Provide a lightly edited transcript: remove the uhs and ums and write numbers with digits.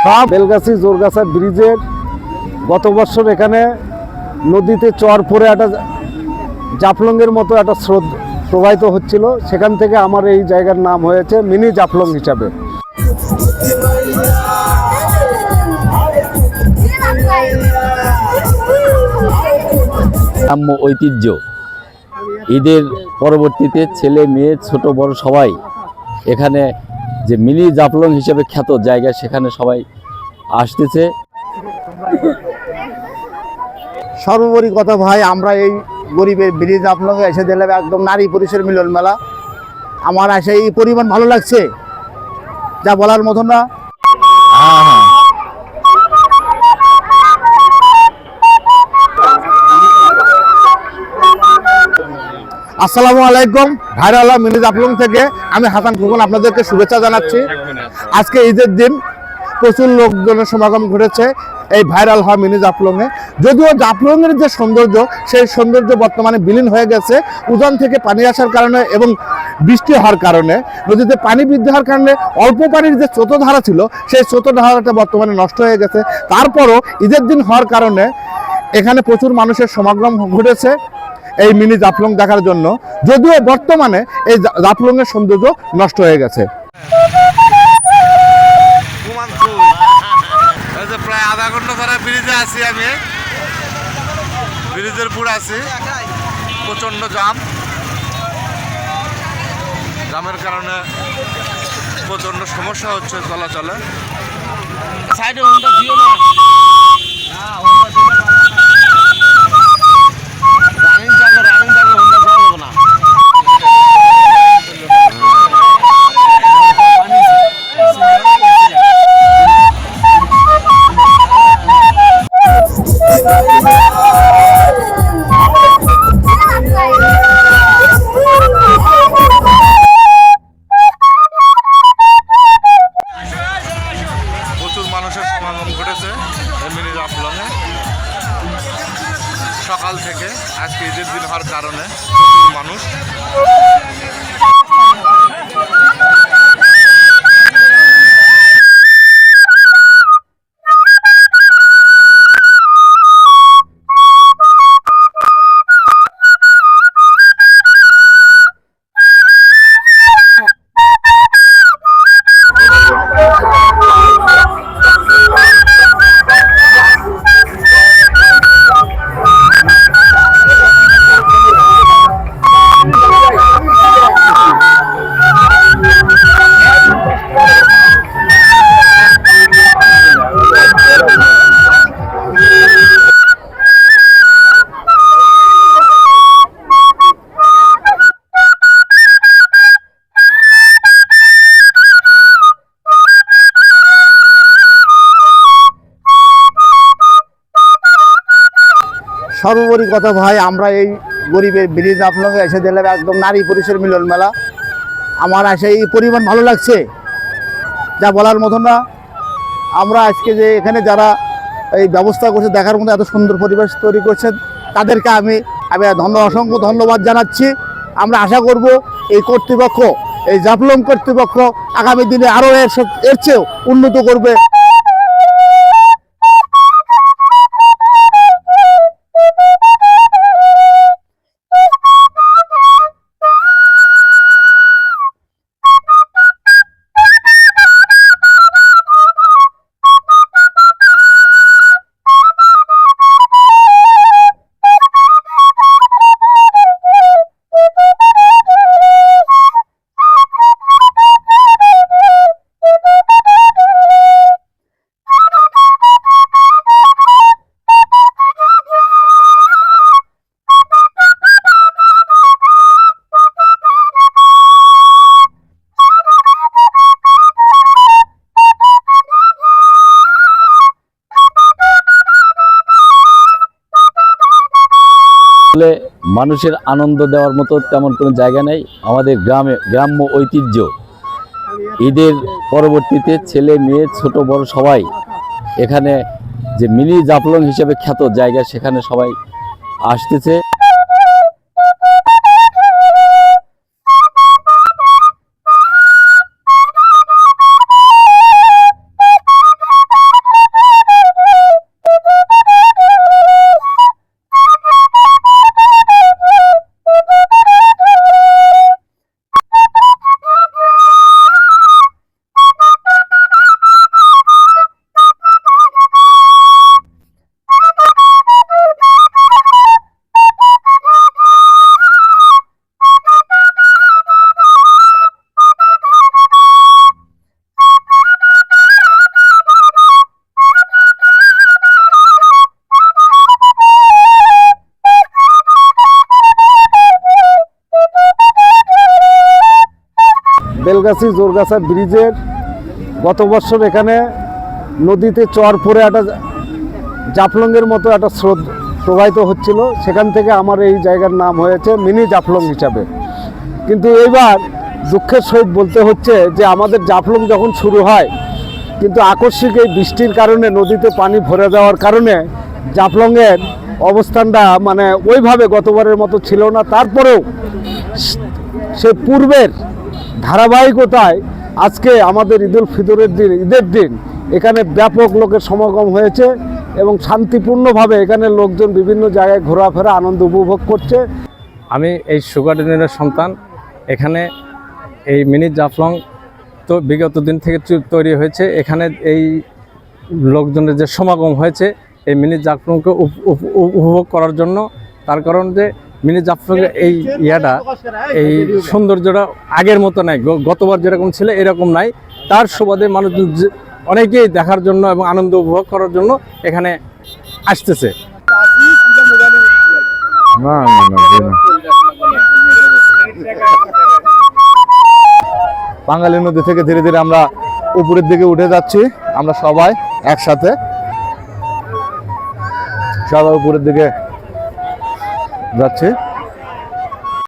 সব বেলগাছি জোরগাছা ব্রিজের গত বছর এখানে নদীতে চর পড়ে একটা জাফলংয়ের মতো একটা স্রোত প্রবাহিত হচ্ছিল, সেখান থেকে আমার এই জায়গার নাম হয়েছে মিনি জাফলং হিসাবে। গ্রাম্য ঐতিহ্য, ঈদের পরবর্তীতে ছেলে মেয়ে ছোট বড় সবাই এখানে যে মিনি জাফলং হিসেবে খ্যাত জায়গা, সেখানে সবাই আসতেছে। সর্বোপরি কথা ভাই, আমরা এই গরিবের ব্রিজ জাফলংয়ে এসে দিলাম একদম নারী পুরুষের মিলন মেলা। আমার এসে এই পরিমাণ ভালো লাগছে যা বলার মতো না। আসসালামু আলাইকুম, ভাইরাল মিনি জাফলং থেকে আমি হাসান খোকন আপনাদেরকে শুভেচ্ছা জানাচ্ছি। আজকে ঈদের দিন প্রচুর লোকজনের সমাগম ঘটেছে এই ভাইরাল হওয়া মিনি জাফলংয়ে। যদিও জাফলংয়ের যে সৌন্দর্য, সেই সৌন্দর্য বর্তমানে বিলীন হয়ে গেছে উজান থেকে পানি আসার কারণে এবং বৃষ্টি হওয়ার কারণে। নদীতে পানি বৃদ্ধি হওয়ার কারণে অল্প পানির যে স্রোতধারা ছিল, সেই স্রোতধারাটা বর্তমানে নষ্ট হয়ে গেছে। তারপরও ঈদের দিন হওয়ার কারণে এখানে প্রচুর মানুষের সমাগম ঘটেছে এই মিনি জাফলং দেখার জন্য। যদিও বর্তমানে এই জাফলংয়ের সৌন্দর্য নষ্ট হয়ে গেছে। প্রায় আধা ঘন্টা ধরে ব্রিজে আছি, আমি ব্রিজের উপর আছি। প্রচন্ড জামের কারণে প্রচন্ড সমস্যা হচ্ছে চলাচলে। সাইডে হোন্ডা দিও না, রানিং থাকে হোন্ডা দেওয়া যাবে না। প্রচুর মানুষের সমাগম ঘটেছে এই মিনি জাফলংয়ে সকাল থেকে। আজকে ঈদের দিন হওয়ার কারণে প্রচুর মানুষ। সর্বোপরি কথা ভাই, আমরা এই গরিবের ব্রিজ জাফলংয়ে এসে দিলাম একদম নারী পুরুষের মিলন মেলা। আমার এসে এই পরিমাণ ভালো লাগছে যা বলার মতো না। আমরা আজকে যে এখানে যারা এই ব্যবস্থা করছে, দেখার মতো এত সুন্দর পরিবেশ তৈরি করছেন, তাদেরকে আমি অসংখ্য ধন্যবাদ জানাচ্ছি। আমরা আশা করব এই কর্তৃপক্ষ, এই জাফলং কর্তৃপক্ষ আগামী দিনে আরও এর চেয়েও উন্নত করবে। মানুষের আনন্দ দেওয়ার মতো তেমন কোনো জায়গা নেই। আমাদের গ্রাম্য ঐতিহ্য, ঈদের পরবর্তীতে ছেলে মেয়ে ছোট বড় সবাই এখানে যে মিনি জাফলং হিসেবে খ্যাত জায়গা, সেখানে সবাই আসতেছে। বেলগাছি জোরগাছা ব্রিজের গত বছর এখানে নদীতে চর পড়ে একটা জাফলংয়ের মতো একটা স্রোত প্রবাহিত হচ্ছিল, সেখান থেকে আমার এই জায়গার নাম হয়েছে মিনি জাফলং হিসাবে। কিন্তু এইবার দুঃখের সহিত বলতে হচ্ছে যে আমাদের জাফলং যখন শুরু হয়, কিন্তু আকস্মিক এই বৃষ্টির কারণে নদীতে পানি ভরে যাওয়ার কারণে জাফলংয়ের অবস্থানটা মানে ওইভাবে গতবারের মতো ছিল না। তারপরেও সে পূর্বের ধারাবাহিকতায় আজকে আমাদের ঈদের দিন এখানে ব্যাপক লোকের সমাগম হয়েছে এবং শান্তিপূর্ণভাবে এখানে লোকজন বিভিন্ন জায়গায় ঘোরাফেরা আনন্দ উপভোগ করছে। আমি এই সুগার ড্রেনের সন্তান। এখানে এই মিনি জাফলং তো বিগত দিন থেকে তৈরি হয়েছে। এখানে এই লোকজনের যে সমাগম হয়েছে এই মিনি জাফলংকে উপভোগ করার জন্য, তার কারণ যে মিনি জাফলংয়ের এই এই সৌন্দর্যটা আগের মতো নাই, গতবার যেরকম ছিল এরকম নাই। তার সুবাদে মানুষ অনেকেই দেখার জন্য এবং আনন্দ উপভোগ করার জন্য এখানে আসতেছে। বাঙালি নদী থেকে ধীরে ধীরে আমরা উপরের দিকে উঠে যাচ্ছি। আমরা সবাই একসাথে সবাই উপরের দিকে যাচ্ছি।